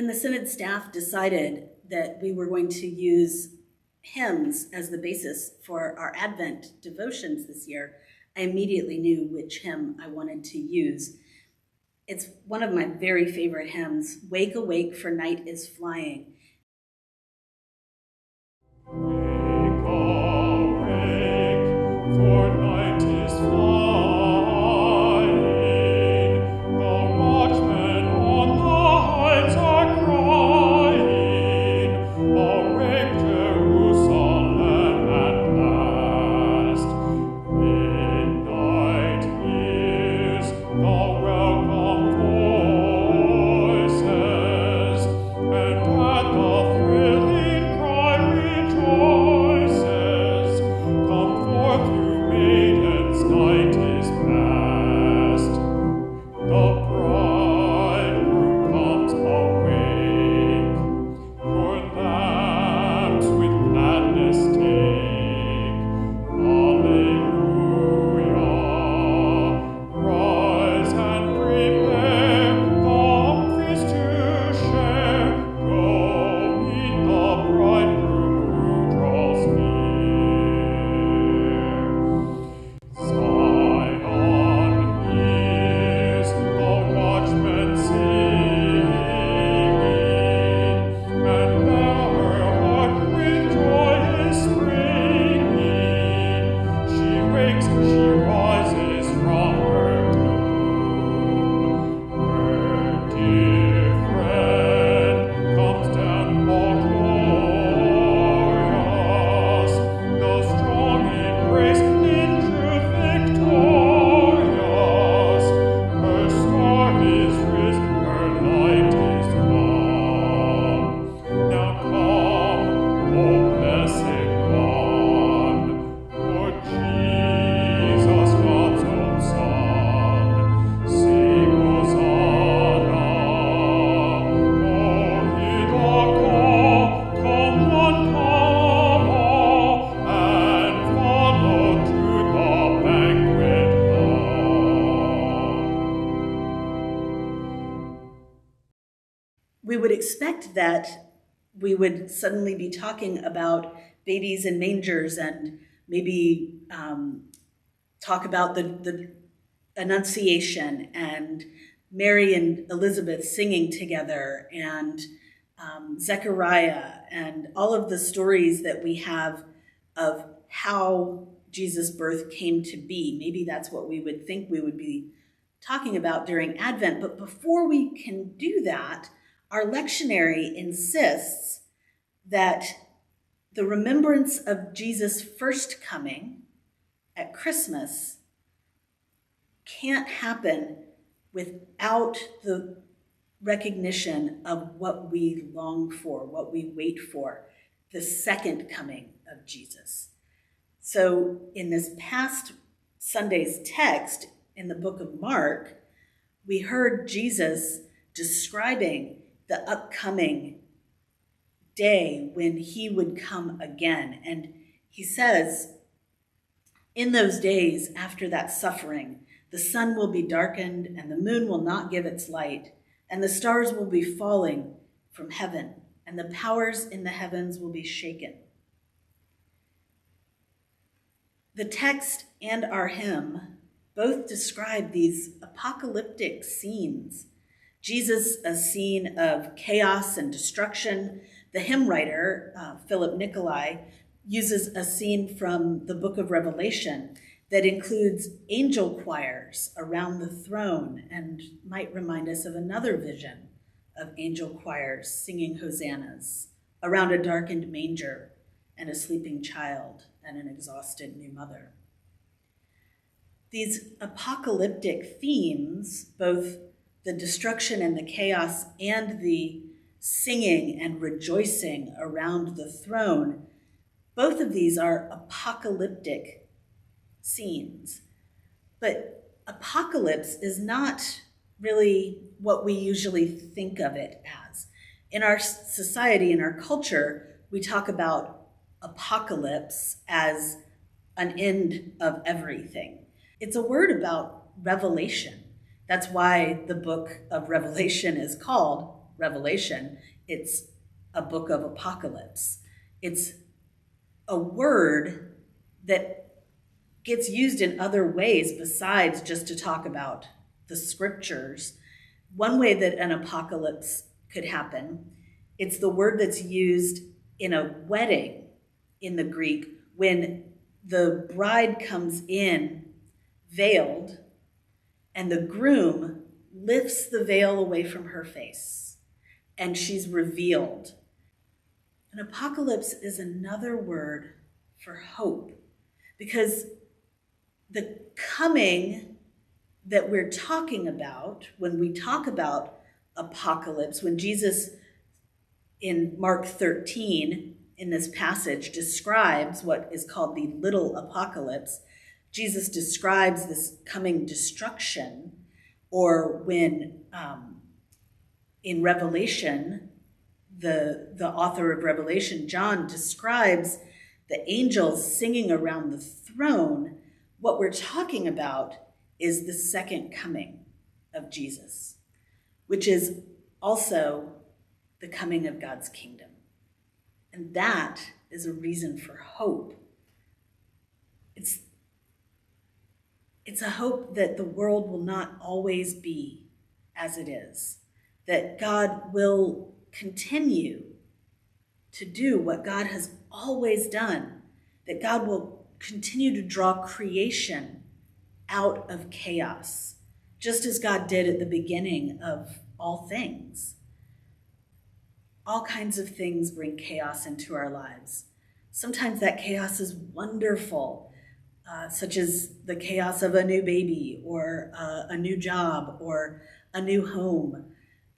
When the Synod staff decided that we were going to use hymns as the basis for our Advent devotions this year, I immediately knew which hymn I wanted to use. It's one of my very favorite hymns, "Wake, Awake, for Night is Flying." Wake, awake, for night is flying. The watchmen on the heights are crying, awake, Jerusalem at last. Midnight hears the welcome voices, and at the thrilling cry rejoices. Come forth, you maidens, night is past. The bridegroom comes, awake. Your lamps with gladness take. Alleluia. Rise and prepare the feast to share. Go meet the bridegroom who draws near. Zion hears the watchmen singing, and there her heart with joy is springing. She wakes, she rises from her gloom. Her dear friend comes down all glorious, the strong in grace, in truth victorious. Her star is risen, her light is come. Now come, O blessed one, for Jesus, God's own Son. Sing Hosanna, O hear the call, come one, come all, and follow to the banquet hall. We would expect that we would suddenly be talking about babies in mangers and maybe talk about the Annunciation and Mary and Elizabeth singing together and Zechariah and all of the stories that we have of how Jesus' birth came to be. Maybe that's what we would think we would be talking about during Advent. But before we can do that, our lectionary insists that the remembrance of Jesus' first coming at Christmas can't happen without the recognition of what we long for, what we wait for, the second coming of Jesus. So in this past Sunday's text in the book of Mark, we heard Jesus describing the upcoming day when he would come again. And he says, in those days after that suffering, the sun will be darkened and the moon will not give its light, and the stars will be falling from heaven, and the powers in the heavens will be shaken. The text and our hymn both describe these apocalyptic scenes. Jesus, a scene of chaos and destruction. The hymn writer, Philip Nicolai, uses a scene from the book of Revelation that includes angel choirs around the throne and might remind us of another vision of angel choirs singing hosannas around a darkened manger and a sleeping child and an exhausted new mother. These apocalyptic themes, both the destruction and the chaos and the singing and rejoicing around the throne, both of these are apocalyptic scenes. But apocalypse is not really what we usually think of it as. In our society, in our culture, we talk about apocalypse as an end of everything. It's a word about revelation. That's why the book of Revelation is called Revelation, it's a book of apocalypse. It's a word that gets used in other ways besides just to talk about the scriptures. One way that an apocalypse could happen, it's the word that's used in a wedding in the Greek when the bride comes in veiled and the groom lifts the veil away from her face and she's revealed. An apocalypse is another word for hope, because the coming that we're talking about, when we talk about apocalypse, when Jesus in Mark 13 in this passage describes what is called the little apocalypse, Jesus describes this coming destruction, or when in Revelation, the author of Revelation, John, describes the angels singing around the throne. What we're talking about is the second coming of Jesus, which is also the coming of God's kingdom. And that is a reason for hope. It's a hope that the world will not always be as it is, that God will continue to do what God has always done, that God will continue to draw creation out of chaos, just as God did at the beginning of all things. All kinds of things bring chaos into our lives. Sometimes that chaos is wonderful, such as the chaos of a new baby or a new job or a new home.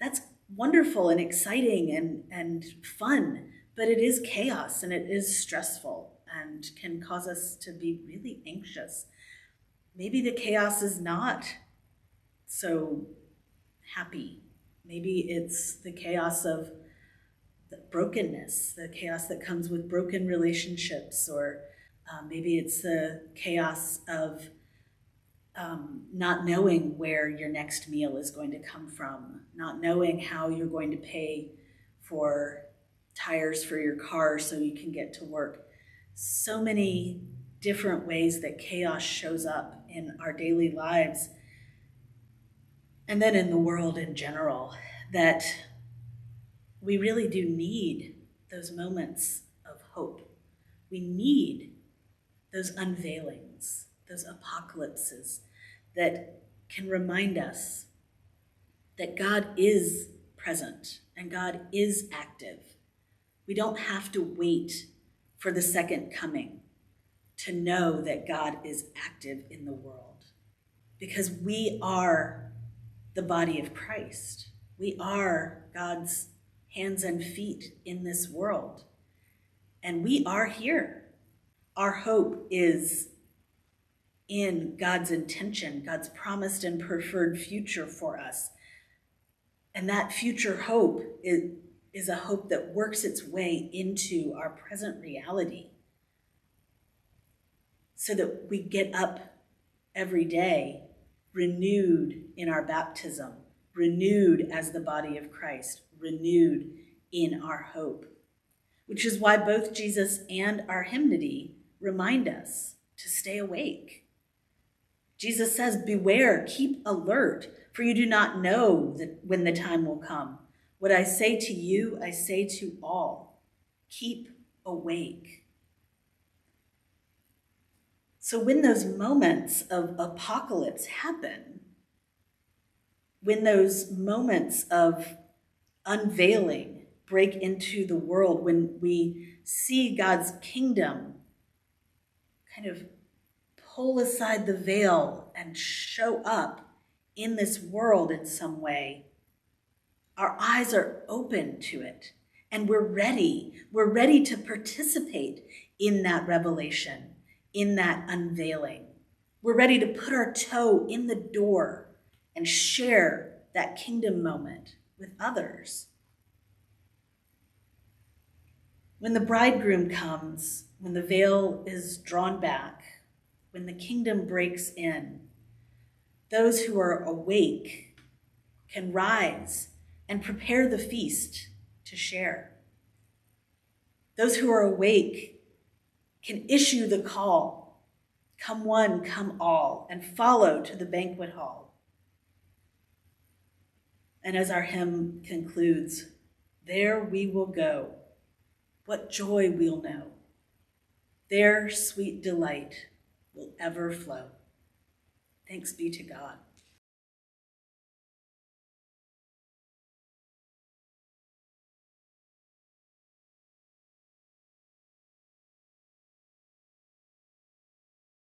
That's wonderful and exciting and fun, but it is chaos and it is stressful and can cause us to be really anxious. Maybe the chaos is not so happy. Maybe it's the chaos of the brokenness, the chaos that comes with broken relationships, or maybe it's the chaos of not knowing where your next meal is going to come from, not knowing how you're going to pay for tires for your car so you can get to work. So many different ways that chaos shows up in our daily lives, and then in the world in general, that we really do need those moments of hope. We need those unveilings, those apocalypses that can remind us that God is present and God is active. We don't have to wait for the second coming to know that God is active in the world, because we are the body of Christ. We are God's hands and feet in this world, and we are here. Our hope is in God's intention, God's promised and preferred future for us. And that future hope is a hope that works its way into our present reality, so that we get up every day renewed in our baptism, renewed as the body of Christ, renewed in our hope. Which is why both Jesus and our hymnody remind us to stay awake. Jesus says, "Beware, keep alert, for you do not know when the time will come. What I say to you, I say to all, keep awake." So when those moments of apocalypse happen, when those moments of unveiling break into the world, when we see God's kingdom kind of pull aside the veil and show up in this world in some way, our eyes are open to it, and we're ready. We're ready to participate in that revelation, in that unveiling. We're ready to put our toe in the door and share that kingdom moment with others. When the bridegroom comes, when the veil is drawn back, when the kingdom breaks in, those who are awake can rise and prepare the feast to share. Those who are awake can issue the call, come one, come all, and follow to the banquet hall. And as our hymn concludes, there we will go, what joy we'll know. There sweet delight will ever flow. Thanks be to God.